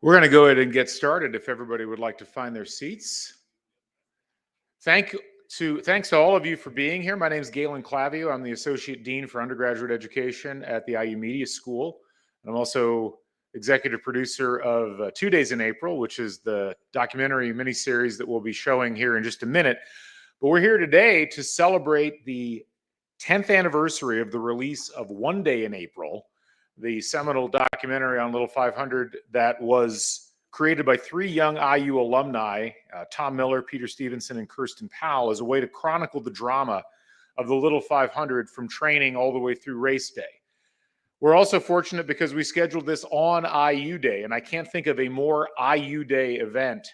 We're going to go ahead and get started if everybody would like to find their seats. Thanks to all of you for being here. My name is Galen Clavio. I'm the Associate Dean for Undergraduate Education at the IU Media School. I'm also executive producer of 2 Days in April, which is the documentary miniseries that we'll be showing here in just a minute. But we're here today to celebrate the 10th anniversary of the release of 1 Day in April, the seminal documentary on Little 500 that was created by 3 young IU alumni, Tom Miller, Peter Stevenson, and Kirsten Powell, as a way to chronicle the drama of the Little 500 from training all the way through race day. We're also fortunate because we scheduled this on IU Day, and I can't think of a more IU Day event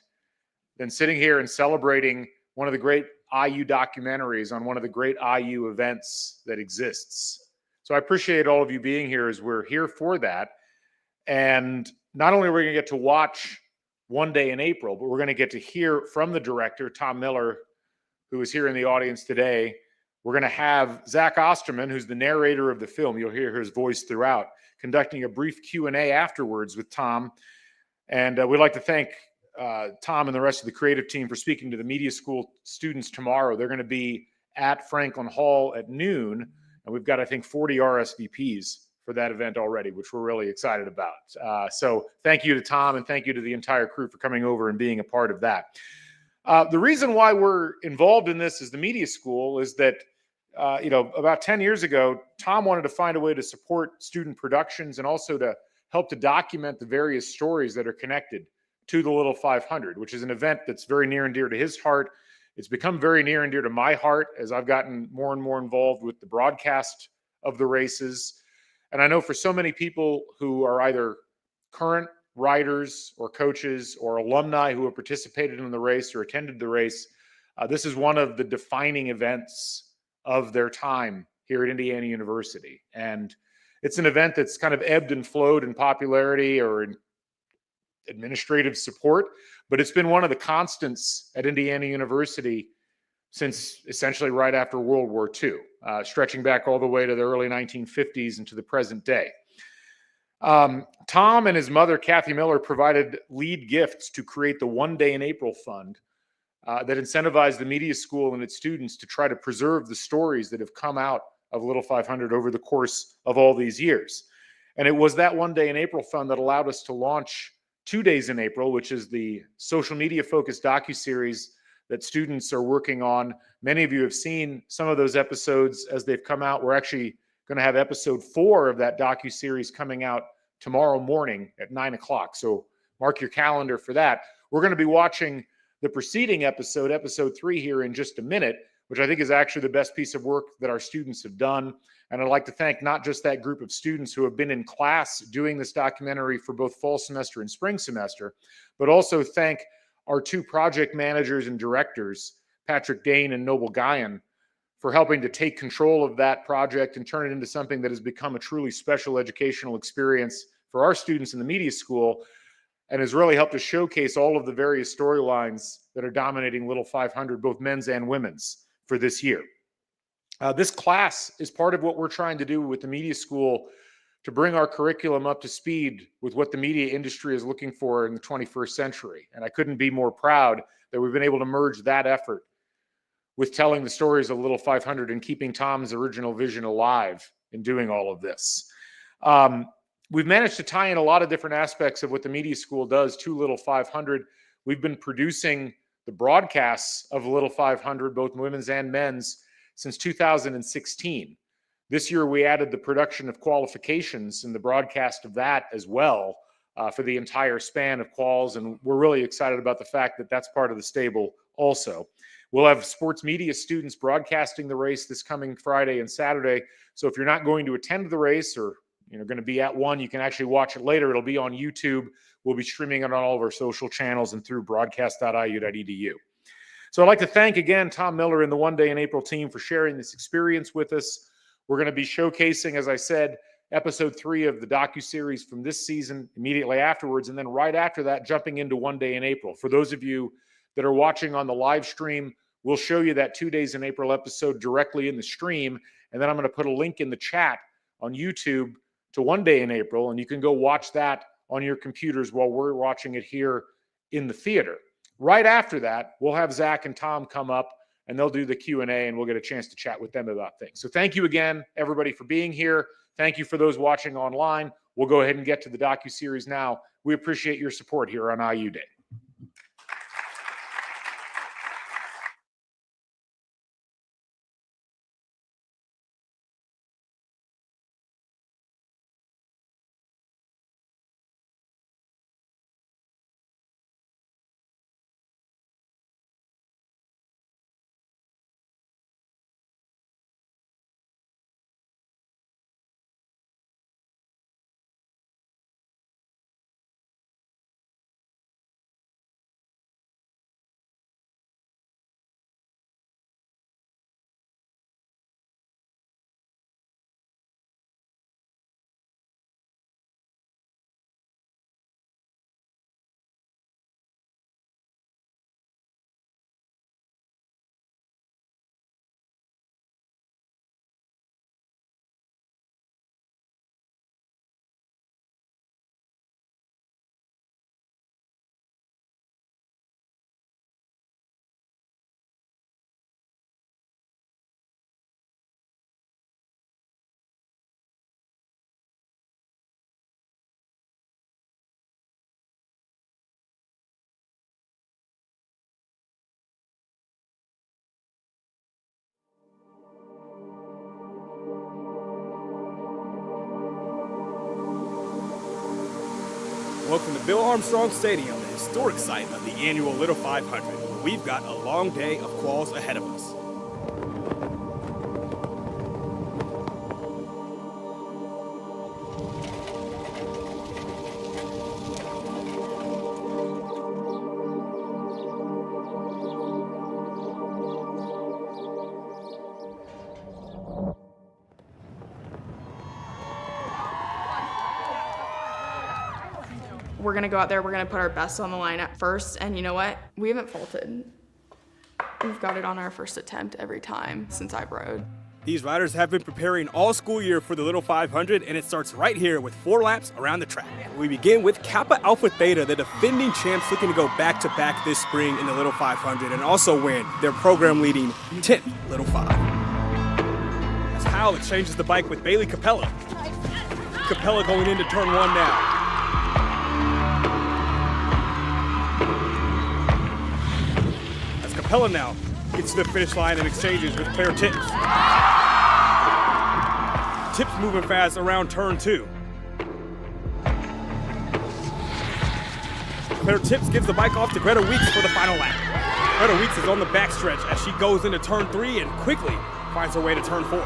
than sitting here and celebrating one of the great IU documentaries on one of the great IU events that exists. So I appreciate all of you being here as we're here for that. And not only are we going to get to watch 1 Day in April, but we're going to get to hear from the director, Tom Miller, who is here in the audience today. We're going to have Zach Osterman, who's the narrator of the film. You'll hear his voice throughout, conducting a brief Q&A afterwards with Tom. And we'd like to thank Tom and the rest of the creative team for speaking to the media school students tomorrow. They're going to be at Franklin Hall at noon. And we've got, I think, 40 RSVPs for that event already, which we're really excited about. So thank you to Tom and thank you to the entire crew for coming over and being a part of that. The reason why we're involved in this as the media school is that, about 10 years ago, Tom wanted to find a way to support student productions and also to help to document the various stories that are connected to the Little 500, which is an event that's very near and dear to his heart. It's become very near and dear to my heart as I've gotten more and more involved with the broadcast of the races. And I know for so many people who are either current riders or coaches or alumni who have participated in the race or attended the race, this is one of the defining events of their time here at Indiana University. And it's an event that's kind of ebbed and flowed in popularity or in administrative support, but it's been one of the constants at Indiana University since essentially right after World War II, stretching back all the way to the early 1950s and to the present day. Tom and his mother, Kathy Miller, provided lead gifts to create the 1 Day in April Fund that incentivized the media school and its students to try to preserve the stories that have come out of Little 500 over the course of all these years. And it was that 1 Day in April Fund that allowed us to launch 2 Days in April, which is the social media focused docuseries that students are working on. Many of you have seen some of those episodes as they've come out. We're actually going to have episode 4 of that docuseries coming out tomorrow morning at 9 o'clock. So mark your calendar for that. We're going to be watching the preceding episode, episode 3 here in just a minute, which I think is actually the best piece of work that our students have done. And I'd like to thank not just that group of students who have been in class doing this documentary for both fall semester and spring semester, but also thank our 2 project managers and directors, Patrick Dane and Noble Guyan, for helping to take control of that project and turn it into something that has become a truly special educational experience for our students in the media school and has really helped to showcase all of the various storylines that are dominating Little 500, both men's and women's, for this year. This class is part of what we're trying to do with the media school to bring our curriculum up to speed with what the media industry is looking for in the 21st century. And I couldn't be more proud that we've been able to merge that effort with telling the stories of Little 500 and keeping Tom's original vision alive in doing all of this. We've managed to tie in a lot of different aspects of what the media school does to Little 500. We've been producing the broadcasts of Little 500, both women's and men's, since 2016. This year, we added the production of qualifications and the broadcast of that as well for the entire span of quals. And we're really excited about the fact that that's part of the stable also. We'll have sports media students broadcasting the race this coming Friday and Saturday. So if you're not going to attend the race or going to be at one, you can actually watch it later. It'll be on YouTube. We'll be streaming it on all of our social channels and through broadcast.iu.edu. So I'd like to thank again Tom Miller and the 1 Day in April team for sharing this experience with us. We're going to be showcasing, as I said, episode 3 of the docuseries from this season immediately afterwards, and then right after that, jumping into 1 Day in April. For those of you that are watching on the live stream, we'll show you that 2 Days in April episode directly in the stream, and then I'm going to put a link in the chat on YouTube to one day in April, and you can go watch that on your computers while we're watching it here in the theater. Right after that, we'll have Zach and Tom come up, and they'll do the Q&A, and we'll get a chance to chat with them about things. So thank you again, everybody, for being here. Thank you for those watching online. We'll go ahead and get to the docuseries now. We appreciate your support here on IU Day. Welcome to Bill Armstrong Stadium, the historic site of the annual Little 500. We've got a long day of quals ahead of us. We're gonna go out there, we're gonna put our best on the line at first, and you know what? We haven't faltered. We've got it on our first attempt every time since I've rode. These riders have been preparing all school year for the Little 500, and it starts right here with 4 laps around the track. We begin with Kappa Alpha Theta, the defending champs, looking to go back-to-back this spring in the Little 500 and also win their program-leading 10th Little 5. As Howell exchanges the bike with Bailey Capella. Capella going into turn 1 now. Capella now gets to the finish line and exchanges with Claire Tips. Tips moving fast around turn 2. Claire Tips gives the bike off to Greta Weeks for the final lap. Greta Weeks is on the backstretch as she goes into turn 3 and quickly finds her way to turn 4.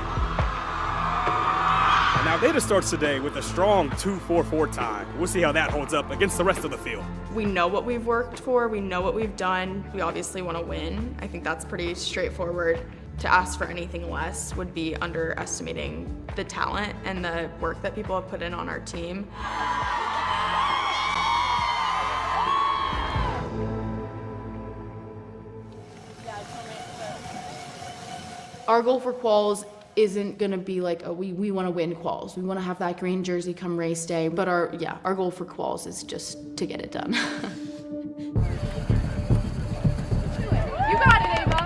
And now Data starts today with a strong 2:44 time. We'll see how that holds up against the rest of the field. We know what we've worked for, we know what we've done. We obviously want to win. I think that's pretty straightforward. To ask for anything less would be underestimating the talent and the work that people have put in on our team. Our goal for quals isn't gonna be like, oh, we wanna win quals. We wanna have that green jersey come race day, but our goal for quals is just to get it done. You got it, Ava.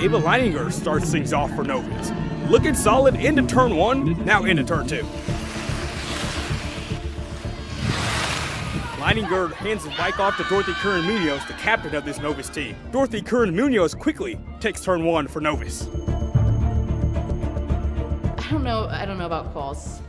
Ava Leininger starts things off for Novus. Looking solid into turn 1, now into turn 2. Leininger hands the bike off to Dorothy Curran-Munoz, the captain of this Novus team. Dorothy Curran-Munoz quickly takes turn 1 for Novus. I don't know about quals.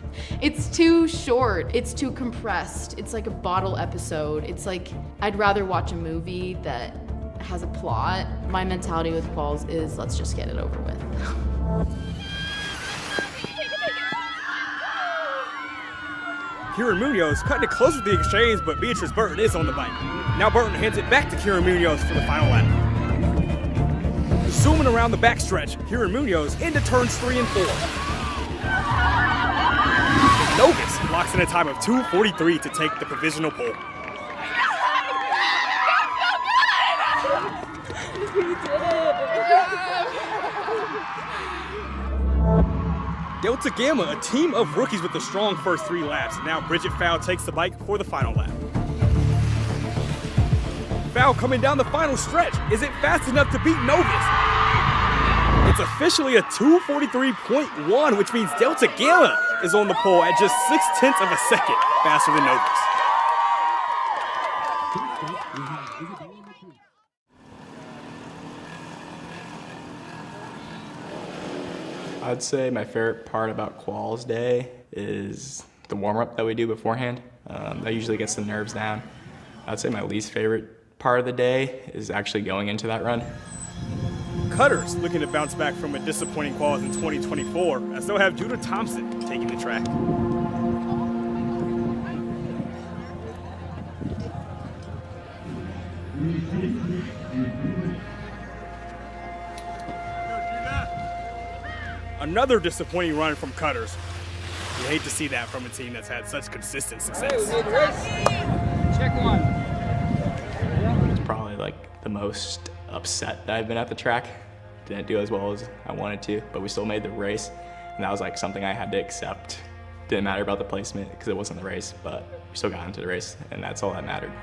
It's too short, it's too compressed. It's like a bottle episode. It's like, I'd rather watch a movie that has a plot. My mentality with quals is, let's just get it over with. Kieran Munoz cutting it close with the exchange, but Beatrice Burton is on the bike. Now Burton hands it back to Kieran Munoz for the final lap. Zooming around the backstretch, Kieran Munoz into turns 3 and 4. Novus locks in a time of 2:43 to take the provisional pole. Delta Gamma, a team of rookies with a strong first 3 laps. Now Bridget Fowl takes the bike for the final lap. Fowl coming down the final stretch. Is it fast enough to beat Novus? It's officially a 2:43.1, which means Delta Gamma is on the pole at just 0.6 of a second faster than Novus. I'd say my favorite part about Quals Day is the warm-up that we do beforehand. That usually gets the nerves down. I'd say my least favorite part of the day is actually going into that run. Cutters looking to bounce back from a disappointing quals in 2024, as they'll have Judah Thompson taking the track. Another disappointing run from Cutters. You hate to see that from a team that's had such consistent success. Check one. It's probably like the most upset that I've been at the track. Didn't do as well as I wanted to, but we still made the race. And that was like something I had to accept. Didn't matter about the placement because it wasn't the race, but we still got into the race, and that's all that mattered.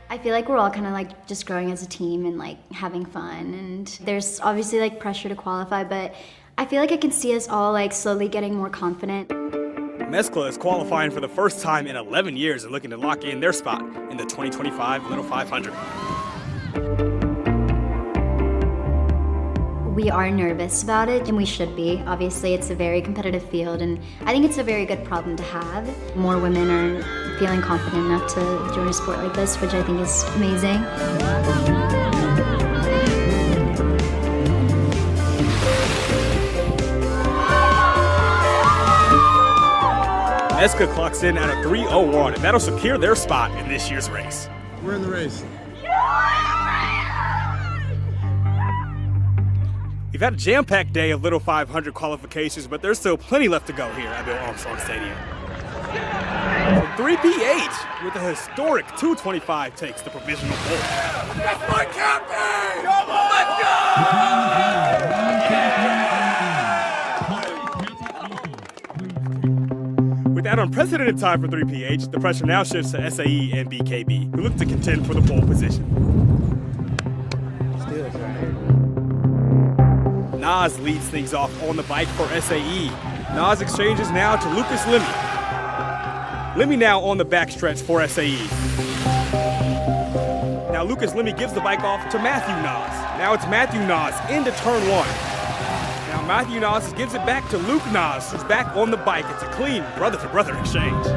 I feel like we're all kind of like just growing as a team and like having fun, and there's obviously like pressure to qualify, but I feel like I can see us all like slowly getting more confident. Mescla is qualifying for the first time in 11 years and looking to lock in their spot in the 2025 Little 500. We are nervous about it, and we should be. Obviously, it's a very competitive field, and I think it's a very good problem to have. More women are feeling confident enough to join a sport like this, which I think is amazing. Mescla clocks in at a 3:01, and that'll secure their spot in this year's race. We're in the race. We've had a jam-packed day of Little 500 qualifications, but there's still plenty left to go here at Bill Armstrong Stadium. So 3PH with a historic 2:25 takes the provisional pole. That's my captain! Come on, let's go! With that unprecedented time for 3PH, the pressure now shifts to SAE and BKB, who look to contend for the pole position. Nas leads things off on the bike for SAE. Nas exchanges now to Lucas Lemmy. Lemmy now on the backstretch for SAE. Now Lucas Lemmy gives the bike off to Matthew Nas. Now it's Matthew Nas into turn 1. Now Matthew Nas gives it back to Luke Nas, who's back on the bike. It's a clean brother-to-brother exchange.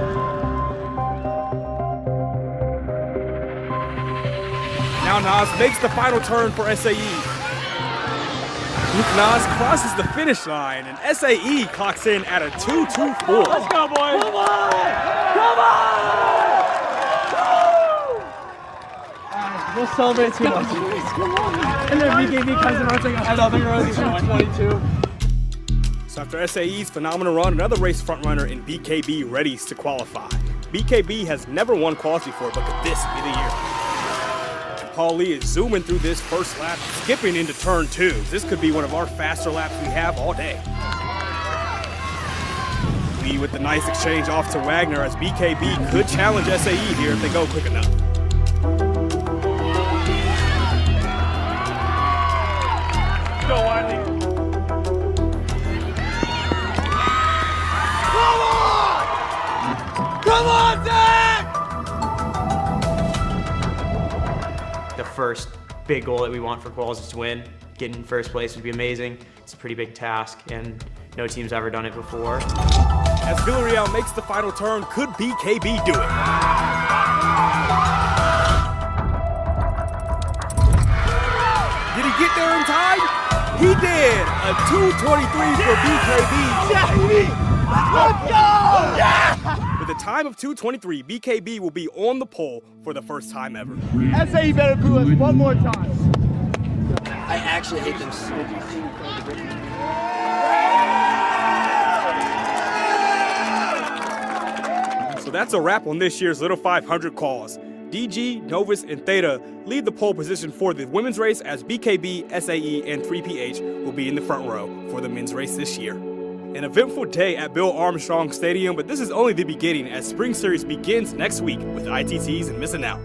Now Nas makes the final turn for SAE. Luke Nas crosses the finish line, and SAE clocks in at a 2:24. Let's go, boys! Come on! Come on! We'll celebrate too much. And then BKB comes and runs like a Southern Rose 22. So after SAE's phenomenal run, another race frontrunner in BKB readies to qualify. BKB has never won quals before, but could this be the year? Paul Lee is zooming through this first lap, skipping into turn 2. This could be one of our faster laps we have all day. Lee with the nice exchange off to Wagner, as BKB could challenge SAE here if they go quick enough. Go, Wiley. Come on, Zach! The first big goal that we want for quals is to win. Getting in first place would be amazing. It's a pretty big task, and no team's ever done it before. As Villarreal makes the final turn, could BKB do it? Did he get there in time? He did! A 2:23 for BKB. Let's go! Yeah! With a time of 2:23, BKB will be on the pole for the first time ever. SAE better boo us one more time. I actually hate them so much. So that's a wrap on this year's Little 500 quals. DG, Novus, and Theta lead the pole position for the women's race, as BKB, SAE, and 3PH will be in the front row for the men's race this year. An eventful day at Bill Armstrong Stadium, but this is only the beginning as Spring Series begins next week with ITTs and Missing Out.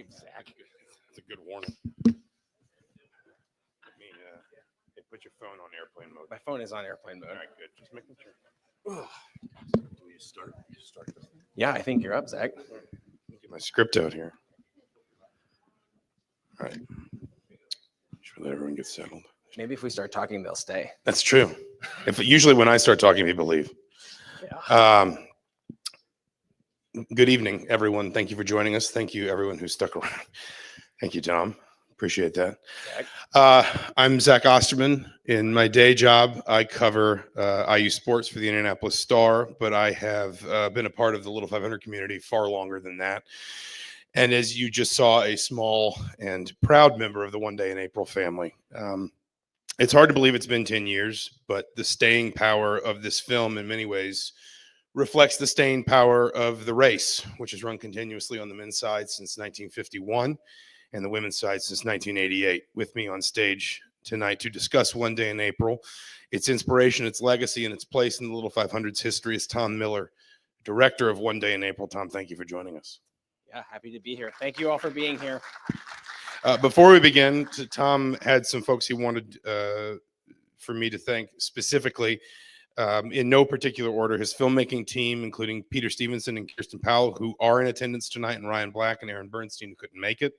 life, Zach. That's a good warning. Hey, put your phone on airplane mode. My phone is on airplane mode. All right, good. Just making sure. Do you start? This thing? Yeah, I think you're up, Zach. Get my script out here. All right. Should let everyone get settled. Maybe if we start talking, they'll stay. That's true. Usually when I start talking, people leave. Yeah. Good evening, everyone. Thank you for joining us. Thank you, everyone who stuck around. Thank you, Tom. Appreciate that. I'm Zach Osterman. In my day job, I cover IU sports for the Indianapolis Star, but I have been a part of the Little 500 community far longer than that. And as you just saw, a small and proud member of the One Day in April family. It's hard to believe it's been 10 years, but the staying power of this film in many ways reflects the staying power of the race, which has run continuously on the men's side since 1951 and the women's side since 1988. With me on stage tonight to discuss One Day in April, its inspiration, its legacy, and its place in the Little 500's history is Tom Miller, director of One Day in April. Tom, thank you for joining us. Yeah, happy to be here. Thank you all for being here. Before we begin, Tom had some folks he wanted for me to thank specifically. In no particular order, his filmmaking team, including Peter Stevenson and Kirsten Powell, who are in attendance tonight, and Ryan Black and Aaron Bernstein, who couldn't make it.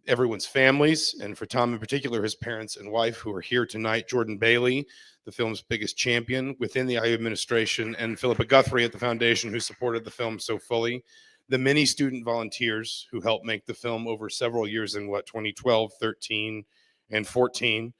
Everyone's families, and for Tom in particular, his parents and wife, who are here tonight. Jordan Bailey, the film's biggest champion within the IU administration, and Philippa Guthrie at the foundation, who supported the film so fully. The many student volunteers who helped make the film over several years in 2012, 13, and 14.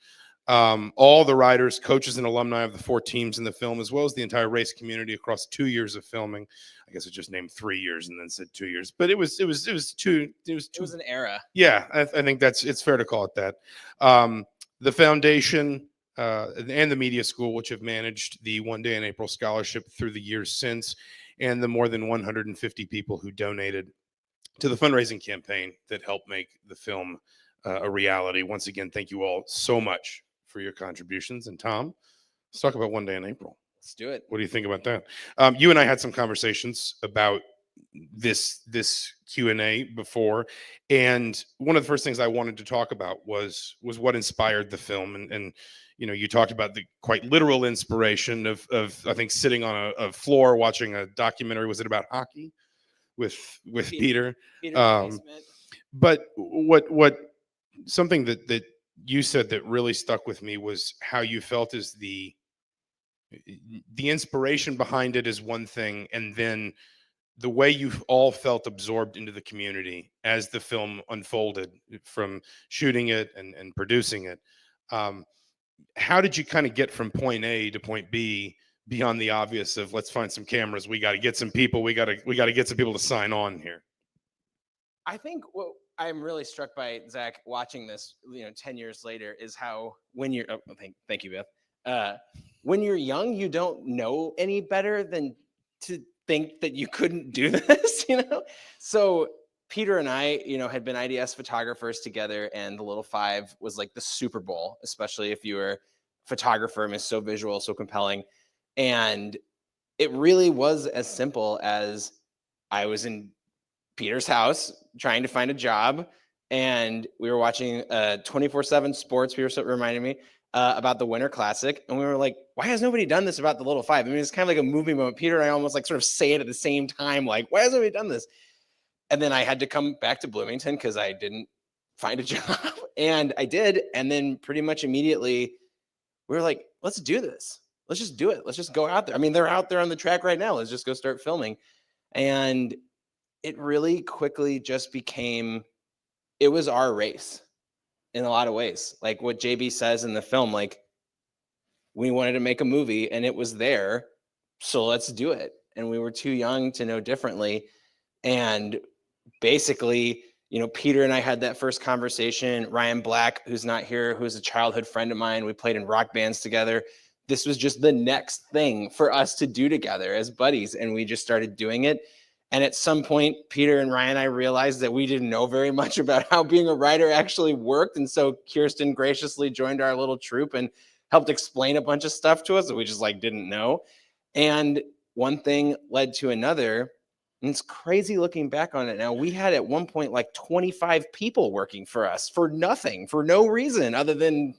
All the writers, coaches, and alumni of the 4 teams in the film, as well as the entire race community across 2 years of filming. I guess it just named 3 years and then said 2 years, but it was 2. It was an era. Yeah, I think it's fair to call it that. The foundation and the media school, which have managed the One Day in April scholarship through the years since, and the more than 150 people who donated to the fundraising campaign that helped make the film a reality. Once again, thank you all so much for your contributions. And Tom, let's talk about One Day in April. Let's do it. What do you think about that? You and I had some conversations about this Q&A before, and one of the first things I wanted to talk about was what inspired the film. And you talked about the quite literal inspiration of I think sitting on a floor watching a documentary. Was it about hockey with Peter? But what something that you said that really stuck with me was how you felt is the inspiration behind it is one thing, and then the way you all felt absorbed into the community as the film unfolded, from shooting it and producing it. How did you kind of get from point A to point B beyond the obvious of let's find some cameras, we got to get some people, we got to get some people to sign on here? I think what I'm really struck by, Zach, watching this, 10 years later, is how when you're thank you, Beth. When you're young, you don't know any better than to think that you couldn't do this, So Peter and I, had been IDS photographers together, and the Little Five was like the Super Bowl, especially if you were a photographer. I mean, it's so visual, so compelling. And it really was as simple as I was in Peter's house trying to find a job, and we were watching 24/7 Sports. Peter reminded me about the Winter Classic, and we were like, why has nobody done this about the Little Five? I mean, it's kind of like a movie moment. Peter and I almost like sort of say it at the same time, like, why hasn't nobody done this? And then I had to come back to Bloomington because I didn't find a job, and I did. And then pretty much immediately we were like, let's do this. Let's just do it. Let's just go out there. I mean, they're out there on the track right now. Let's just go start filming. And it really quickly just became, it was our race in a lot of ways. Like what JB says in the film, like, we wanted to make a movie and it was there, so let's do it. And we were too young to know differently. And basically, Peter and I had that first conversation. Ryan Black, who's not here, who's a childhood friend of mine, we played in rock bands together. This was just the next thing for us to do together as buddies. And we just started doing it. And at some point, Peter and Ryan and I realized that we didn't know very much about how being a writer actually worked. And so Kirsten graciously joined our little troupe and helped explain a bunch of stuff to us that we just didn't know. And one thing led to another. And it's crazy looking back on it now. We had at one point like 25 people working for us for nothing, for no reason other than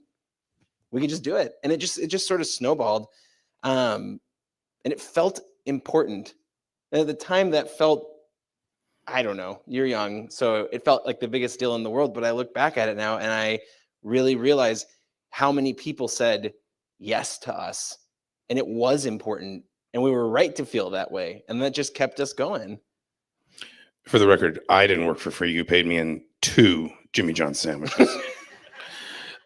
we could just do it. And it just sort of snowballed. And it felt important. And at the time that felt, I don't know, you're young, so it felt like the biggest deal in the world. But I look back at it now and I really realize how many people said yes to us. And it was important. And we were right to feel that way. And that just kept us going. For the record, I didn't work for free. You paid me in 2 Jimmy John's sandwiches.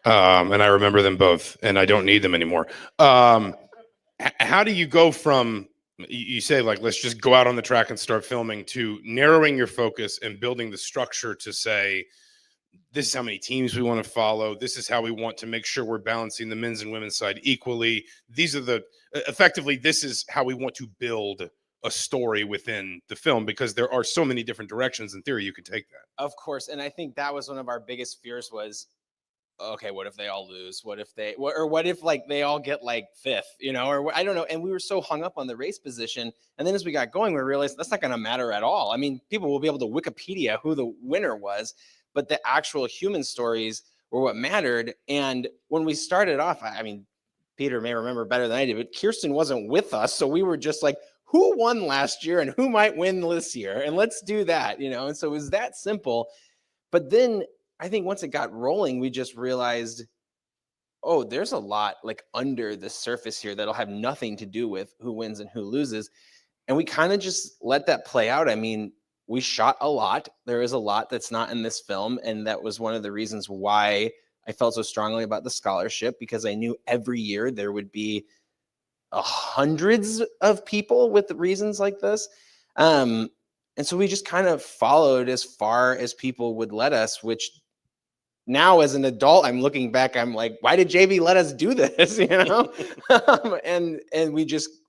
And I remember them both, and I don't need them anymore. How do you go from, you say, like, let's just go out on the track and start filming, to narrowing your focus and building the structure to say, this is how many teams we want to follow. This is how we want to make sure we're balancing the men's and women's side equally. These are effectively, this is how we want to build a story within the film, because there are so many different directions in theory you could take that. Of course. And I think that was one of our biggest fears was, okay, what if they all lose? What if like they all get like 5th, or I don't know. And we were so hung up on the race position. And then as we got going, we realized that's not going to matter at all. I mean, people will be able to Wikipedia who the winner was, but the actual human stories were what mattered. And when we started off, I mean, Peter may remember better than I did, but Kirsten wasn't with us. So we were just like, who won last year and who might win this year? And let's do that, And so it was that simple. But then I think once it got rolling, we just realized, oh, there's a lot like under the surface here that'll have nothing to do with who wins and who loses. And we kind of just let that play out. I mean, we shot a lot. There is a lot that's not in this film. And that was one of the reasons why I felt so strongly about the scholarship, because I knew every year there would be hundreds of people with reasons like this. And so we just kind of followed as far as people would let us, which now as an adult, I'm looking back, I'm like, why did JV let us do this? And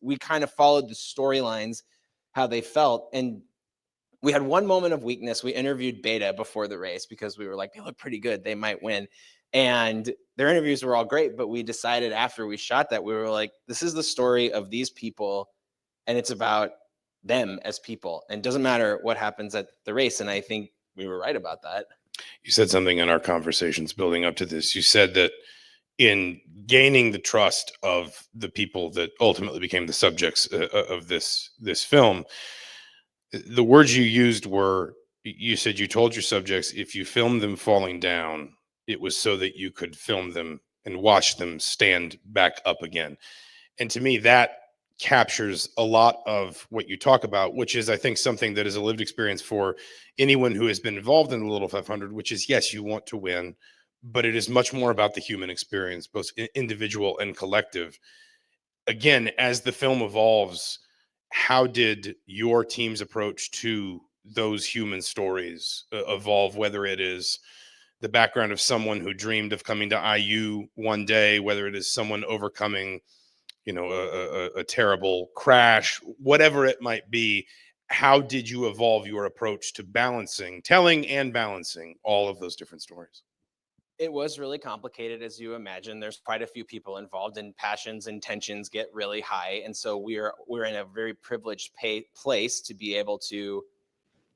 we kind of followed the storylines, how they felt. And we had one moment of weakness. We interviewed Beta before the race because we were like, they look pretty good, they might win. And their interviews were all great, but we decided after we shot that, we were like, this is the story of these people, and it's about them as people. And it doesn't matter what happens at the race. And I think we were right about that. You said something in our conversations building up to this. You said that in gaining the trust of the people that ultimately became the subjects of this film, the words you used were, you said you told your subjects, if you filmed them falling down, it was so that you could film them and watch them stand back up again. And to me, that captures a lot of what you talk about, which is, I think, something that is a lived experience for anyone who has been involved in the Little 500, which is, yes, you want to win, but it is much more about the human experience, both individual and collective. Again, as the film evolves, how did your team's approach to those human stories evolve, whether it is the background of someone who dreamed of coming to IU one day, whether it is someone overcoming, a terrible crash, whatever it might be? How did you evolve your approach to telling and balancing all of those different stories? It was really complicated, as you imagine. There's quite a few people involved, and passions and tensions get really high. And so we're in a very privileged place to be able to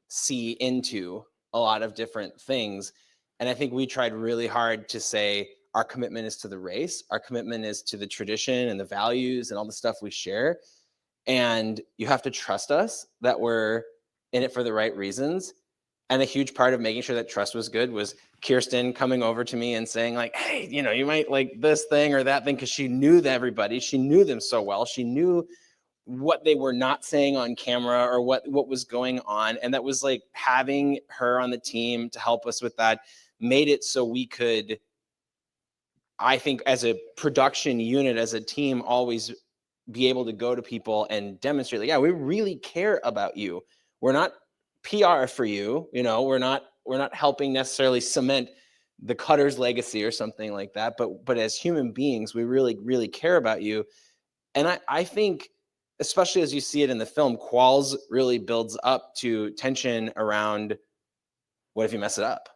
see into a lot of different things. And I think we tried really hard to say our commitment is to the race, our commitment is to the tradition and the values and all the stuff we share. And you have to trust us that we're in it for the right reasons. And a huge part of making sure that trust was good was Kirsten coming over to me and saying, like, hey, you might like this thing or that thing, because she knew everybody. She knew them so well. She knew what they were not saying on camera or what was going on. And that was like, having her on the team to help us with that made it so we could, I think, as a production unit, as a team, always be able to go to people and demonstrate, like, yeah, we really care about you. We're not PR for you, we're not helping necessarily cement the Cutter's legacy or something like that, but as human beings, we really, really care about you. And I think, especially as you see it in the film, Qualls really builds up to tension around, what if you mess it up?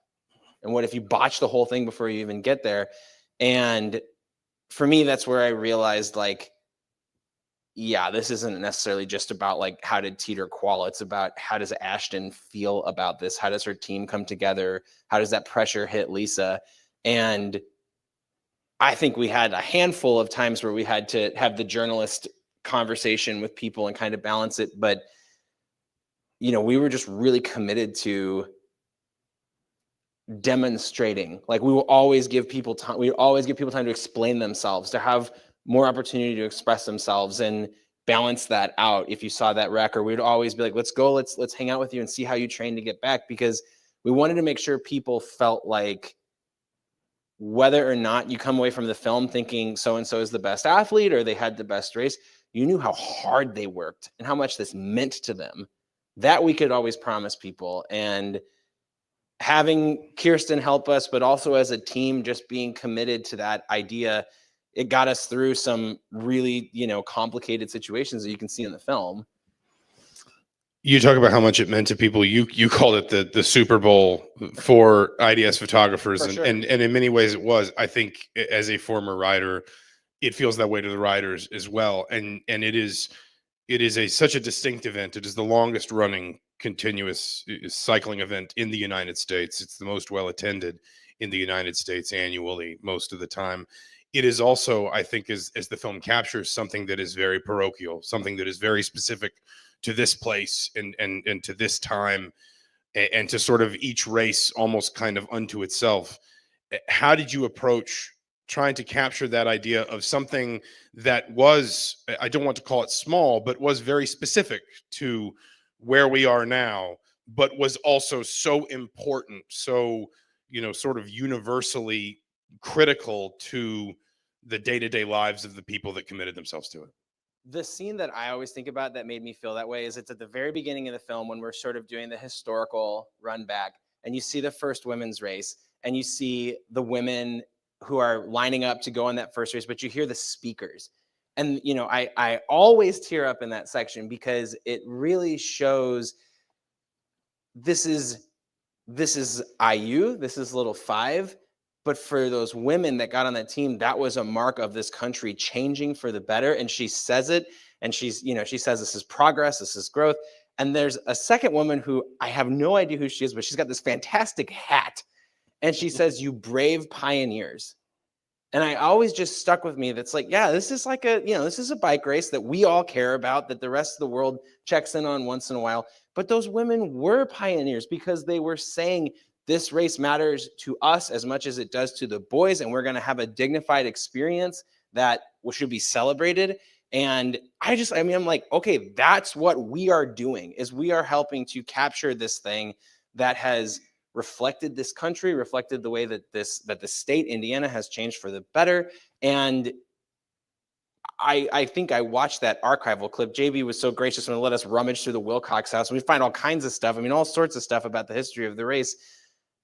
And what if you botch the whole thing before you even get there? And for me, that's where I realized, like, yeah, this isn't necessarily just about like how did Teeter qual. It's about how does Ashton feel about this? How does her team come together? How does that pressure hit Lisa? And I think we had a handful of times where we had to have the journalist conversation with people and kind of balance it. But, you know, we were just really committed to demonstrating. Like, we will always give people time. We always give people time to explain themselves, to have more opportunity to express themselves and balance that out. If you saw that wreck, or we'd always be like, let's go, let's hang out with you and see how you train to get back, because we wanted to make sure people felt like whether or not you come away from the film thinking so-and-so is the best athlete or they had the best race, you knew how hard they worked and how much this meant to them. That we could always promise people. And having Kirsten help us, but also as a team, just being committed to that idea, it got us through some really, you know, complicated situations that you can see in the film. You talk about how much it meant to people. You called it the Super Bowl for IDS photographers, For sure. and in many ways it was. I think as a former rider, it feels that way to the riders as well. And it is such a distinct event. It is the longest running continuous cycling event in the United States. It's the most well attended in the United States annually most of the time. It is also, I think, as the film captures, something that is very parochial, something that is very specific to this place and to this time, and to sort of each race almost kind of unto itself. How did you approach trying to capture that idea of something that was, I don't want to call it small, but was very specific to where we are now, but was also so important, so, you know, sort of universally critical to the day-to-day lives of the people that committed themselves to it? The scene that I always think about that made me feel that way is it's at the very beginning of the film when we're sort of doing the historical run back, and you see the first women's race, and you see the women who are lining up to go on that first race, but you hear the speakers. And, you know, I always tear up in that section because it really shows this is IU, this is Little Five. But for those women that got on that team, that was a mark of this country changing for the better. And she says it, and she's, you know, she says this is progress, this is growth. And there's a second woman who I have no idea who she is, but she's got this fantastic hat. And she says, "You brave pioneers." And I always just stuck with me. That's like, yeah, this is like this is a bike race that we all care about, that the rest of the world checks in on once in a while. But those women were pioneers because they were saying, this race matters to us as much as it does to the boys, and we're going to have a dignified experience that should be celebrated. And I'm like, okay, that's what we are doing, is we are helping to capture this thing that has reflected this country, reflected the way that the state, Indiana, has changed for the better. And I think I watched that archival clip. JB was so gracious and let us rummage through the Wilcox house, and we find all kinds of stuff. I mean, all sorts of stuff about the history of the race.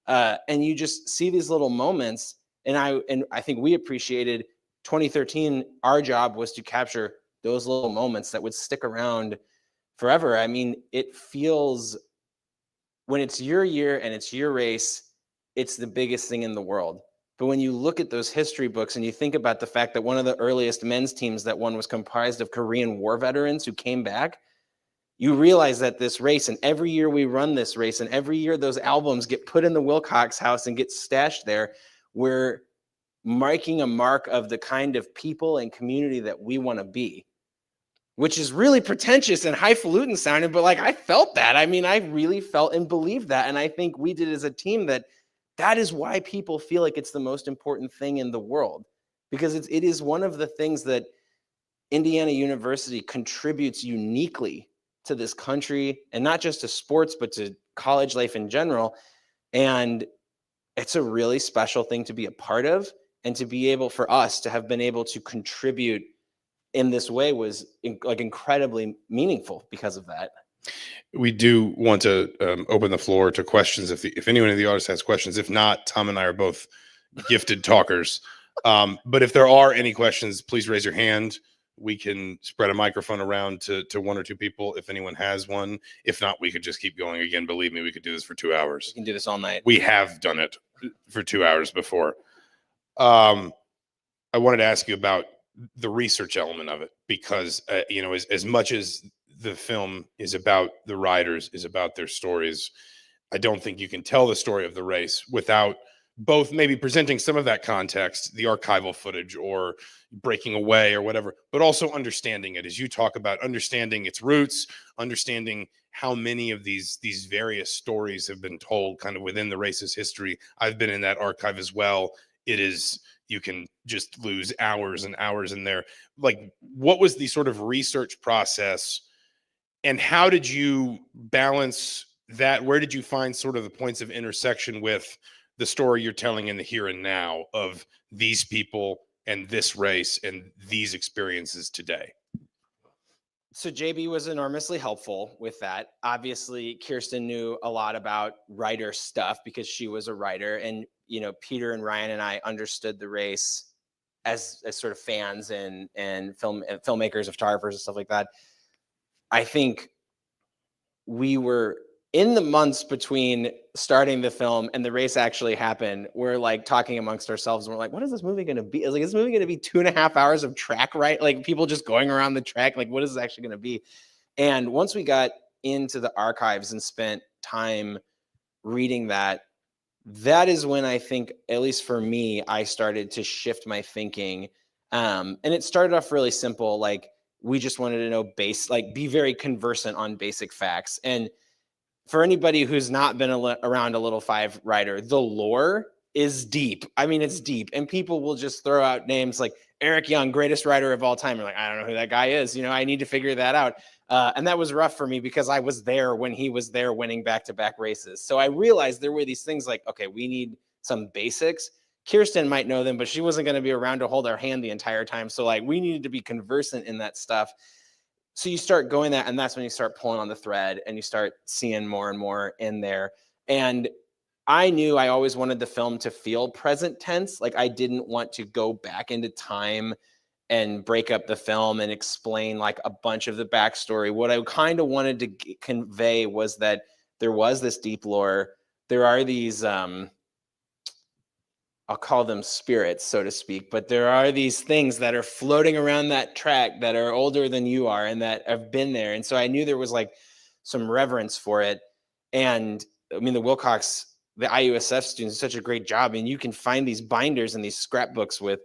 And you just see these little moments, and I think we appreciated 2013. Our job was to capture those little moments that would stick around forever. I mean, it feels, when it's your year and it's your race, it's the biggest thing in the world. But when you look at those history books and you think about the fact that one of the earliest men's teams that won was comprised of Korean War veterans who came back, you realize that this race, and every year we run this race, and every year those albums get put in the Wilcox house and get stashed there, we're making a mark of the kind of people and community that we want to be, which is really pretentious and highfalutin sounding, but like, I felt that. I mean, I really felt and believed that. And I think we did as a team that is why people feel like it's the most important thing in the world, because it is one of the things that Indiana University contributes uniquely to this country, and not just to sports, but to college life in general. And it's a really special thing to be a part of, and to be able, for us to have been able to contribute in this way was incredibly meaningful because of that. We do want to open the floor to questions if anyone in the audience has questions. If not, Tom and I are both gifted talkers. But if there are any questions, please raise your hand. We can spread a microphone around to one or two people if anyone has one. If not, we could just keep going. Again, believe me, we could do this for 2 hours. We can do this all night. We have done it for 2 hours before. I wanted to ask you about the research element of it, because you know, as much as the film is about the riders, is about their stories, I don't think you can tell the story of the race without both maybe presenting some of that context, the archival footage or breaking away or whatever, but also understanding it, as you talk about understanding its roots, understanding how many of these various stories have been told kind of within the race's history. I've been in that archive as well. It is, you can just lose hours and hours in there. Like, what was the sort of research process, and how did you balance that? Where did you find sort of the points of intersection with the story you're telling in the here and now of these people and this race and these experiences today? So JB was enormously helpful with that. Obviously, Kirsten knew a lot about writer stuff because she was a writer, and you know, Peter and Ryan and I understood the race as sort of fans and filmmakers, and photographers and stuff like that. I think we were, in the months between starting the film and the race actually happened, we're like talking amongst ourselves, and we're like, what is this movie going to be? Like, is this movie going to be 2.5 hours of track, right? Like, people just going around the track? Like, what is this actually going to be? And once we got into the archives and spent time reading that, that is when I think, at least for me, I started to shift my thinking. And it started off really simple. Like, we just wanted to know be very conversant on basic facts. And for anybody who's not been around a Little Five rider, the lore is deep. I mean, it's deep. And people will just throw out names like Eric Young, greatest rider of all time. You're like, I don't know who that guy is. You know, I need to figure that out. And that was rough for me because I was there when he was there winning back-to-back races. So I realized there were these things like, okay, we need some basics. Kirsten might know them, but she wasn't going to be around to hold our hand the entire time. So like, we needed to be conversant in that stuff. So you start going that, and that's when you start pulling on the thread and you start seeing more and more in there. And I knew I always wanted the film to feel present tense. Like, I didn't want to go back into time and break up the film and explain like a bunch of the backstory. What I kind of wanted to convey was that there was this deep lore. There are these, I'll call them spirits, so to speak, but there are these things that are floating around that track that are older than you are and that have been there. And so I knew there was like some reverence for it. And I mean, the IUSF students do such a great job. And you can find these binders and these scrapbooks with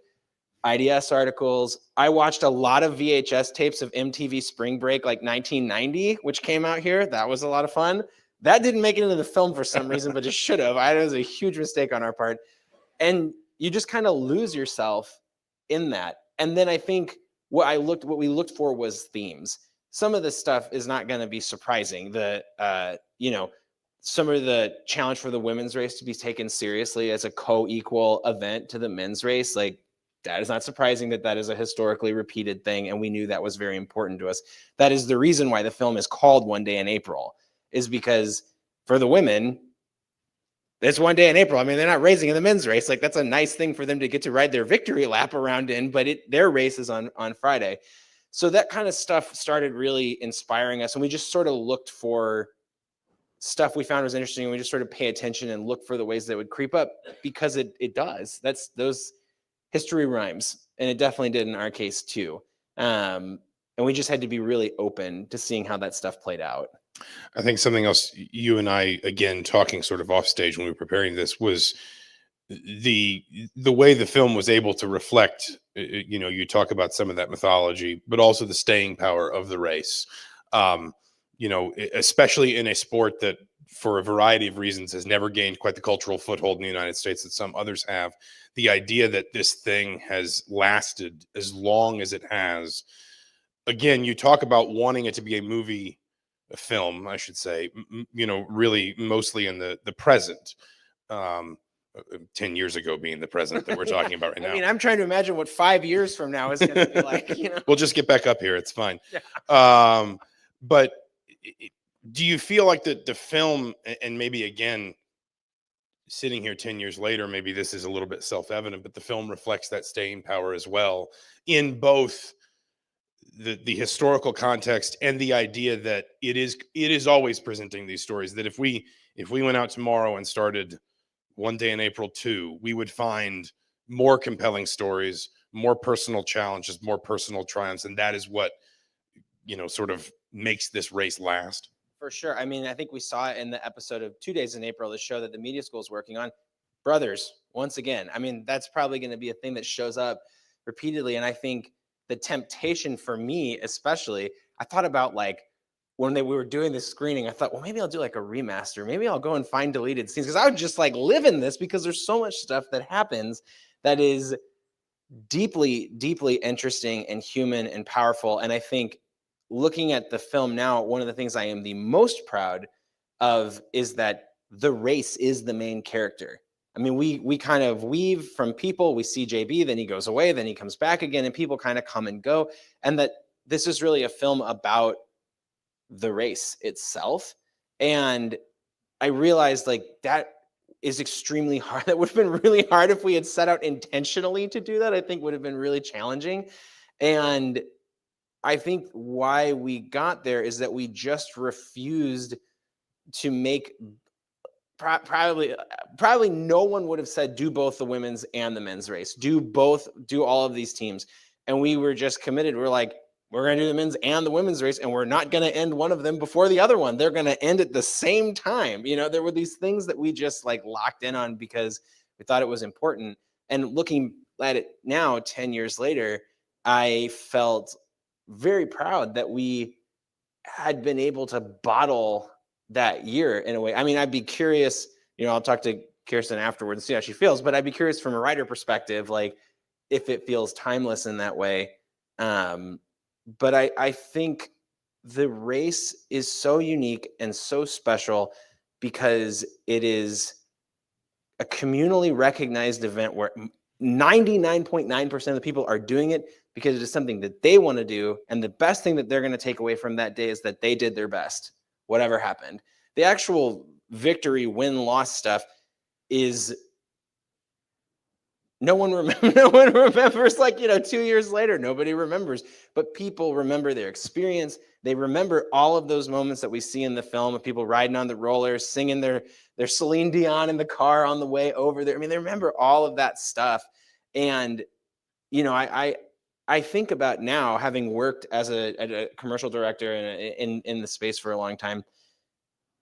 IDS articles. I watched a lot of VHS tapes of MTV Spring Break, like 1990, which came out here. That was a lot of fun. That didn't make it into the film for some reason, but it should have. It was a huge mistake on our part. And you just kind of lose yourself in that. And then I think what we looked for was themes. Some of this stuff is not going to be surprising. Some of the challenge for the women's race to be taken seriously as a co-equal event to the men's race, like, that is not surprising that is a historically repeated thing. And we knew that was very important to us. That is the reason why the film is called One Day in April, is because for the women, it's one day in April. I mean, they're not racing in the men's race. Like, that's a nice thing for them to get to ride their victory lap around in, but their race is on Friday. So that kind of stuff started really inspiring us. And we just sort of looked for stuff we found was interesting. And we just sort of pay attention and look for the ways that would creep up, because it does. Those history rhymes. And it definitely did in our case too. And we just had to be really open to seeing how that stuff played out. I think something else you and I, again, talking sort of off stage when we were preparing this, was the way the film was able to reflect, you know, you talk about some of that mythology, but also the staying power of the race. You know, especially in a sport that for a variety of reasons has never gained quite the cultural foothold in the United States that some others have. The idea that this thing has lasted as long as it has. Again, you talk about wanting it to be a film, I should say, you know, really mostly in the present, 10 years ago being the present that we're talking about right now. I mean, I'm trying to imagine what 5 years from now is going to be like, you know. We'll just get back up here. It's fine. Yeah. But do you feel like the film, and maybe again, sitting here 10 years later, maybe this is a little bit self-evident, but the film reflects that staying power as well, in both the historical context and the idea that it is always presenting these stories, that if we went out tomorrow and started One Day in April 2, we would find more compelling stories, more personal challenges, more personal triumphs, and that is what, sort of makes this race last. For sure. I mean, I think we saw it in the episode of 2 Days in April, the show that the media school is working on. Brothers, once again. I mean, that's probably going to be a thing that shows up repeatedly. And I think the temptation for me, especially, I thought about like when we were doing this screening, I thought, well, maybe I'll do like a remaster. Maybe I'll go and find deleted scenes because I would just like live in this because there's so much stuff that happens that is deeply, deeply interesting and human and powerful. And I think looking at the film now, one of the things I am the most proud of is that the race is the main character. I mean, we kind of weave from people. We see JB, then he goes away, then he comes back again, and people kind of come and go. And that this is really a film about the race itself. And I realized like that is extremely hard. That would have been really hard if we had set out intentionally to do that. I think would have been really challenging. And I think why we got there is that we just refused to make probably no one would have said do both the women's and the men's race, do all of these teams. And we were just committed. We're like, we're going to do the men's and the women's race, and we're not going to end one of them before the other one. They're going to end at the same time. There were these things that we just like locked in on because we thought it was important. And looking at it now, 10 years later, I felt very proud that we had been able to bottle that year in a way. I mean, I'd be curious, I'll talk to Kirsten afterwards and see how she feels, but I'd be curious from a writer perspective, like if it feels timeless in that way. But I think the race is so unique and so special because it is a communally recognized event where 99.9% of the people are doing it because it is something that they want to do. And the best thing that they're going to take away from that day is that they did their best, whatever happened. The actual victory, win, loss stuff is no one remembers like, 2 years later, nobody remembers, but people remember their experience. They remember all of those moments that we see in the film of people riding on the rollers, singing their Celine Dion in the car on the way over there. I mean, they remember all of that stuff. And, I think about now, having worked as a commercial director in the space for a long time,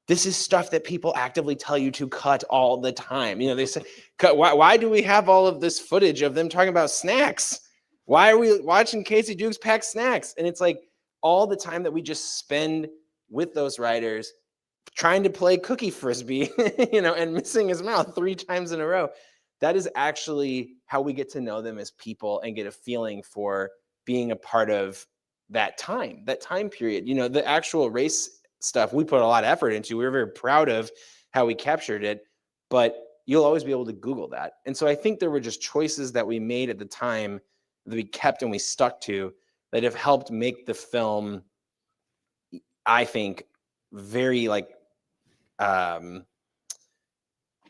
this is stuff that people actively tell you to cut all the time. They say, cut. Why do we have all of this footage of them talking about snacks? Why are we watching Casey Dukes pack snacks? And it's like all the time that we just spend with those writers trying to play cookie frisbee, and missing his mouth 3 times in a row. That is actually how we get to know them as people and get a feeling for being a part of that time period. The actual race stuff we put a lot of effort into. We were very proud of how we captured it, but you'll always be able to Google that. And so I think there were just choices that we made at the time that we kept and we stuck to that have helped make the film, I think, very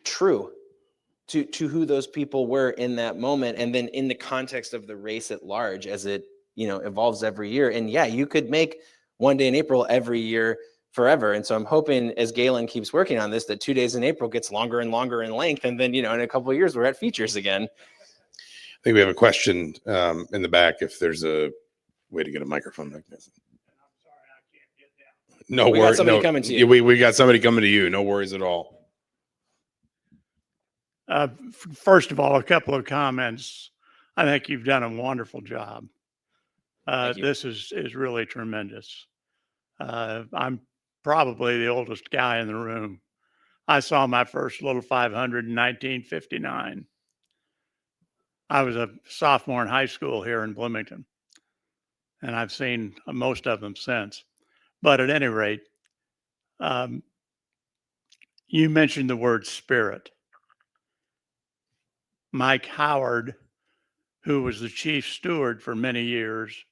true to who those people were in that moment. And then in the context of the race at large, as it, evolves every year. And yeah, you could make One Day in April every year forever. And so I'm hoping as Galen keeps working on this, that 2 Days in April gets longer and longer in length. And then, in a couple of years, we're at features again. I think we have a question in the back. If there's a way to get a microphone mechanism. No worries. We got somebody coming to you. We got somebody coming to you. No worries at all. First of all, a couple of comments. I think you've done a wonderful job. This is really tremendous. I'm probably the oldest guy in the room. I saw my first Little 500 in 1959. I was a sophomore in high school here in Bloomington, and I've seen most of them since. But at any rate, you mentioned the word spirit. Mike Howard, who was the chief steward for many years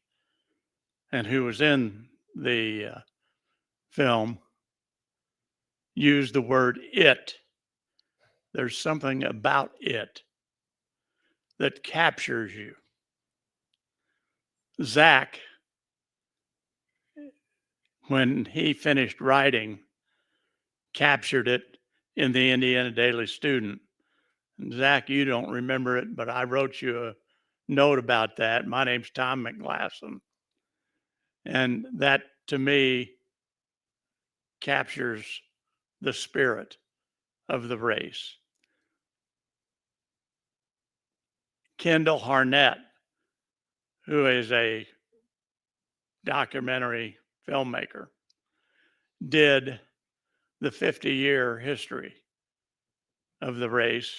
and who was in the film, used the word it. There's something about it that captures you. Zach, when he finished writing, captured it in the Indiana Daily Student. And Zach, you don't remember it, but I wrote you a note about that. My name's Tom McGlasson. And that, to me, captures the spirit of the race. Kendall Harnett, who is a documentary filmmaker, did the 50-year history of the race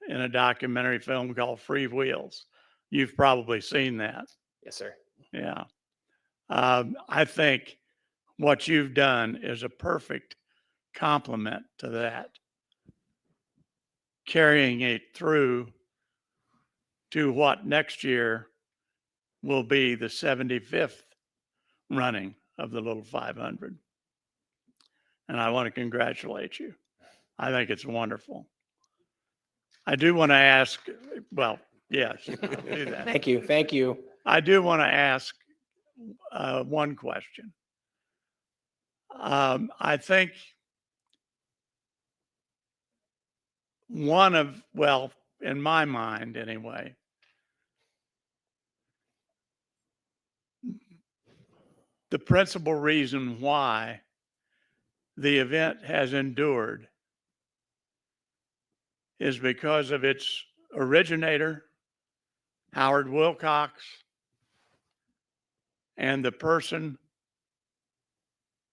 in a documentary film called Free Wheels. You've probably seen that. Yes, sir. Yeah. I think what you've done is a perfect complement to that, carrying it through to what next year will be the 75th running of the Little 500. And I want to congratulate you. I think it's wonderful. I do want to ask, well, yes, I'll do that. Thank you. Thank you. I do want to ask one question. I think well, in my mind anyway, the principal reason why the event has endured is because of its originator, Howard Wilcox, and the person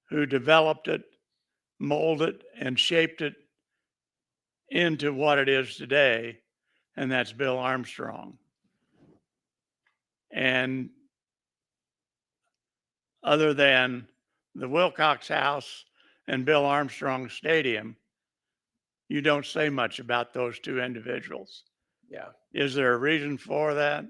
who developed it, molded it, and shaped it into what it is today, and that's Bill Armstrong. And other than the Wilcox House and Bill Armstrong Stadium, you don't say much about those two individuals. Yeah. Is there a reason for that?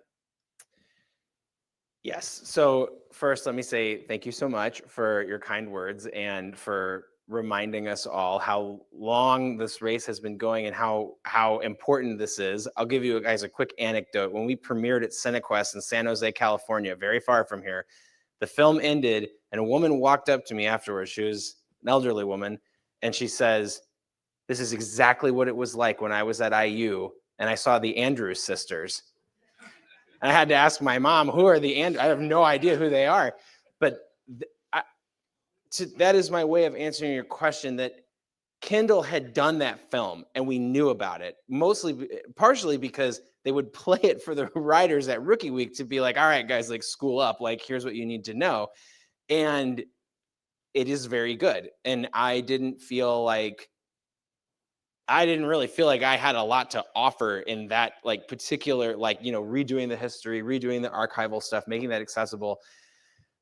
Yes. So first, let me say thank you so much for your kind words and for reminding us all how long this race has been going and how important this is. I'll give you guys a quick anecdote. When we premiered at CineQuest in San Jose, California, very far from here, the film ended and a woman walked up to me afterwards. She was an elderly woman, and she says, "This is exactly what it was like when I was at IU and I saw the Andrews sisters." And I had to ask my mom, who are the Andrews? I have no idea who they are. But that is my way of answering your question, that Kendall had done that film and we knew about it, partially because they would play it for the writers at Rookie Week to be like, all right, guys, like school up, like here's what you need to know. And it is very good. And I didn't really feel like I had a lot to offer in that like particular, like, you know, redoing the history, redoing the archival stuff, making that accessible.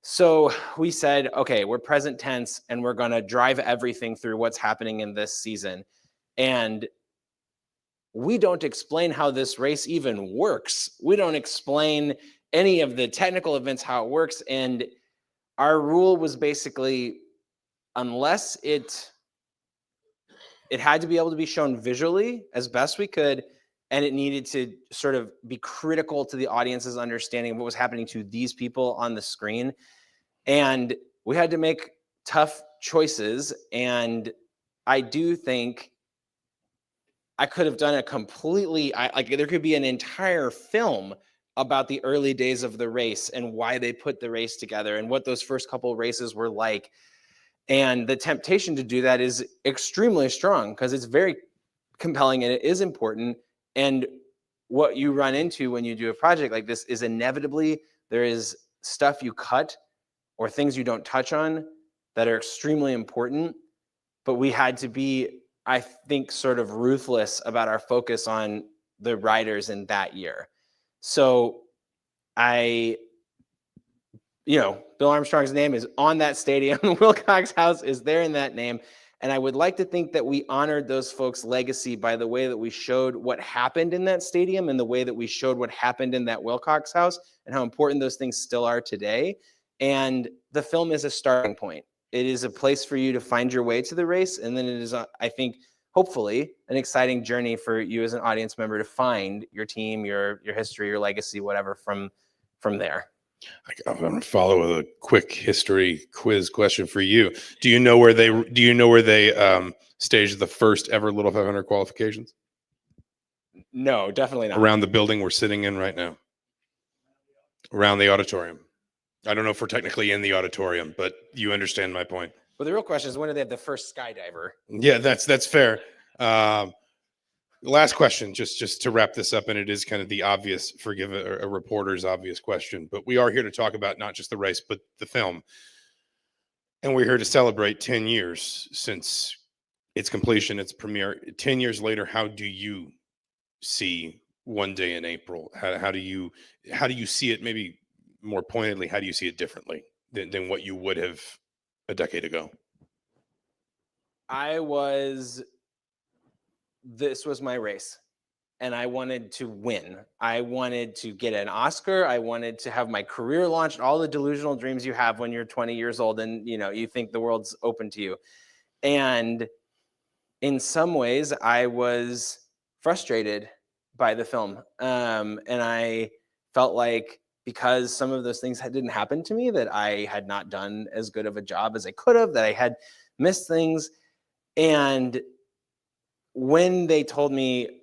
So we said, okay, we're present tense and we're going to drive everything through what's happening in this season. And we don't explain how this race even works. We don't explain any of the technical events, how it works. And our rule was basically, unless it had to be able to be shown visually as best we could, and it needed to sort of be critical to the audience's understanding of what was happening to these people on the screen. And we had to make tough choices. And I do think I could have done a completely, there could be an entire film about the early days of the race and why they put the race together and what those first couple of races were like. And the temptation to do that is extremely strong because it's very compelling and it is important. And what you run into when you do a project like this is inevitably there is stuff you cut or things you don't touch on that are extremely important. But we had to be, I think, sort of ruthless about our focus on the riders in that year. So Bill Armstrong's name is on that stadium. The Wilcox House is there in that name. And I would like to think that we honored those folks' legacy by the way that we showed what happened in that stadium and the way that we showed what happened in that Wilcox House and how important those things still are today. And the film is a starting point. It is a place for you to find your way to the race. And then it is, I think, hopefully an exciting journey for you as an audience member to find your team, your history, your legacy, whatever from there. I'm going to follow with a quick history quiz question for you. Do you know where they staged the first ever Little 500 qualifications? No, definitely not. Around the building we're sitting in right now. Around the auditorium. I don't know if we're technically in the auditorium, but you understand my point. But the real question is, when do they have the first skydiver? Yeah, that's fair. Last question, just to wrap this up, and it is kind of the obvious, forgive a reporter's obvious question, but we are here to talk about not just the race, but the film. And we're here to celebrate 10 years since its completion, its premiere. 10 years later, how do you see One Day in April? How do you see it? Maybe more pointedly, how do you see it differently than what you would have a decade ago? This was my race, and I wanted to win. I wanted to get an Oscar. I wanted to have my career launched, all the delusional dreams you have when you're 20 years old and you think the world's open to you. And in some ways, I was frustrated by the film. And I felt like because some of those things didn't happen to me, that I had not done as good of a job as I could have, that I had missed things. And when they told me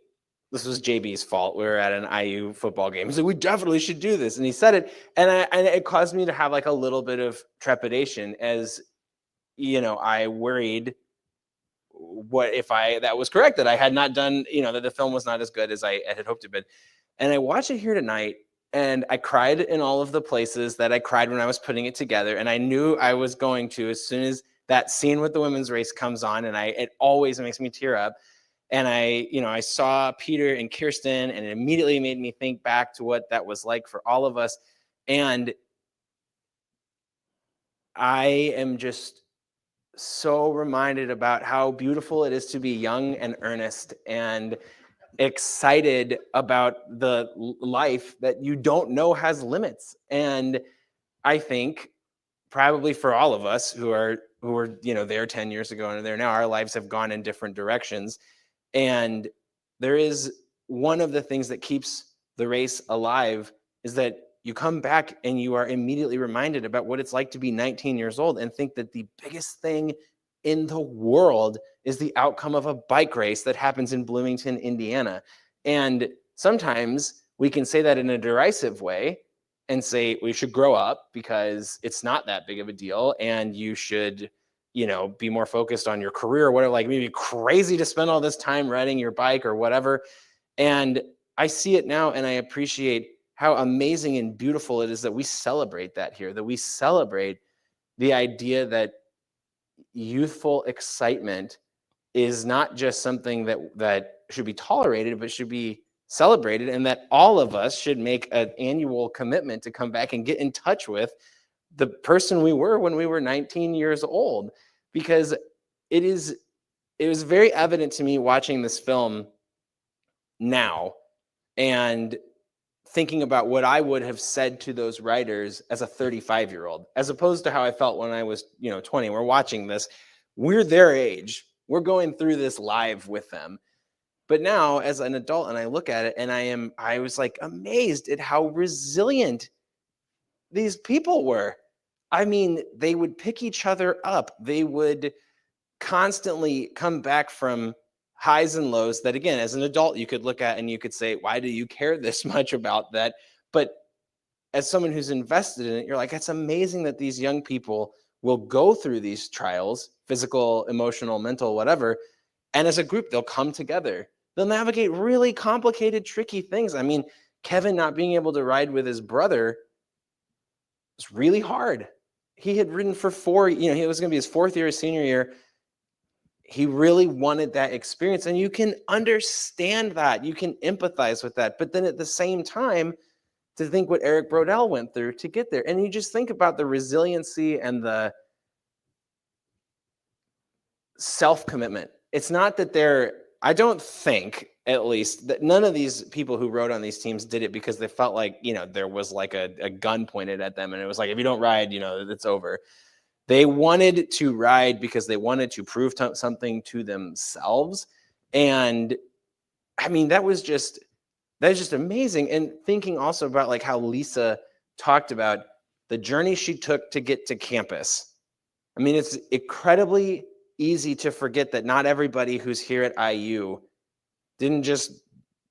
this was JB's fault, we were at an IU football game. He said, we definitely should do this. And he said it, and it caused me to have like a little bit of trepidation as, I worried what if that was correct, that I had not done, that the film was not as good as I had hoped it would. And I watched it here tonight, and I cried in all of the places that I cried when I was putting it together. And I knew I was going to, as soon as that scene with the women's race comes on, and it always makes me tear up. And I saw Peter and Kirsten, and it immediately made me think back to what that was like for all of us. And I am just so reminded about how beautiful it is to be young and earnest and excited about the life that you don't know has limits. And I think probably for all of us who are there 10 years ago and there now, our lives have gone in different directions. And there is one of the things that keeps the race alive is that you come back and you are immediately reminded about what it's like to be 19 years old and think that the biggest thing in the world is the outcome of a bike race that happens in Bloomington, Indiana. And sometimes we can say that in a derisive way and say we should grow up because it's not that big of a deal, and you should be more focused on your career or whatever, like maybe crazy to spend all this time riding your bike or whatever. And I see it now, and I appreciate how amazing and beautiful it is that we celebrate that here, that we celebrate the idea that youthful excitement is not just something that should be tolerated, but should be celebrated, and that all of us should make an annual commitment to come back and get in touch with the person we were when we were 19 years old. Because it was very evident to me watching this film now and thinking about what I would have said to those writers as a 35-year-old, as opposed to how I felt when I was 20. We're watching this, we're their age, we're going through this live with them. But now as an adult, and I look at it, and I was like amazed at how resilient these people were. I mean, they would pick each other up. They would constantly come back from highs and lows that, again, as an adult, you could look at and you could say, why do you care this much about that? But as someone who's invested in it, you're like, it's amazing that these young people will go through these trials, physical, emotional, mental, whatever. And as a group, they'll come together. They'll navigate really complicated, tricky things. I mean, Kevin not being able to ride with his brother was really hard. He had ridden for it was going to be his fourth year, his senior year. He really wanted that experience. And you can understand that. You can empathize with that. But then at the same time, to think what Eric Brodell went through to get there. And you just think about the resiliency and the self-commitment. It's not that I don't think, at least, that none of these people who rode on these teams did it because they felt like, there was like a gun pointed at them. And it was like, if you don't ride, it's over. They wanted to ride because they wanted to prove something to themselves. And I mean, that was just amazing. And thinking also about like how Lisa talked about the journey she took to get to campus. I mean, it's incredibly easy to forget that not everybody who's here at IU didn't just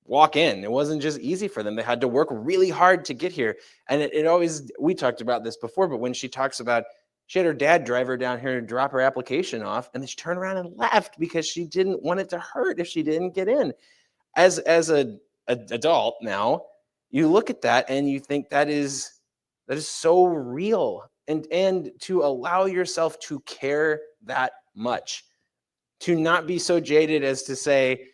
walk in. It wasn't just easy for them. They had to work really hard to get here. And it always, we talked about this before, but when she talks about, she had her dad drive her down here to drop her application off, and then she turned around and left because she didn't want it to hurt if she didn't get in. As an adult now, you look at that and you think that is so real. And to allow yourself to care that much, to not be so jaded as to say,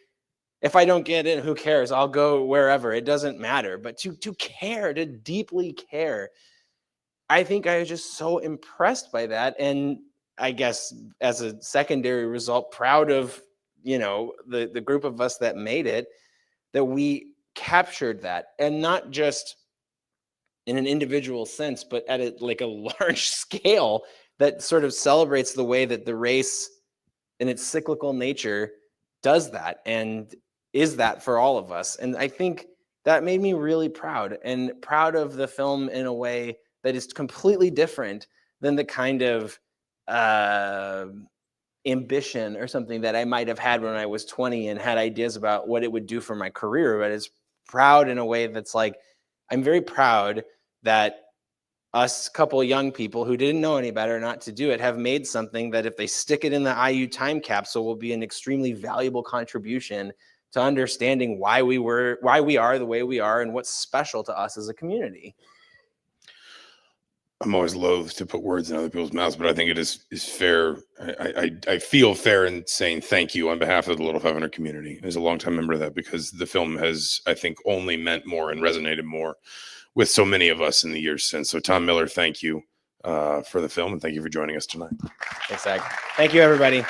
if I don't get in, who cares? I'll go wherever. It doesn't matter. But to care, to deeply care. I think I was just so impressed by that. And I guess as a secondary result, proud of, the group of us that made it, that we captured that. And not just in an individual sense, but at a large scale that sort of celebrates the way that the race in its cyclical nature does that and is that for all of us. And I think that made me really proud, and proud of the film in a way that is completely different than the kind of ambition or something that I might have had when I was 20 and had ideas about what it would do for my career. But it's proud in a way that's like, I'm very proud that us couple young people who didn't know any better not to do it have made something that if they stick it in the IU time capsule will be an extremely valuable contribution to understanding why we are the way we are and what's special to us as a community. I'm always loath to put words in other people's mouths, but I think it is fair. I feel fair in saying thank you on behalf of the Little 500 community as a longtime member of that, because the film has, I think, only meant more and resonated more with so many of us in the years since. So Tom Miller, thank you for the film, and thank you for joining us tonight. Thanks, Zach. Thank you, everybody.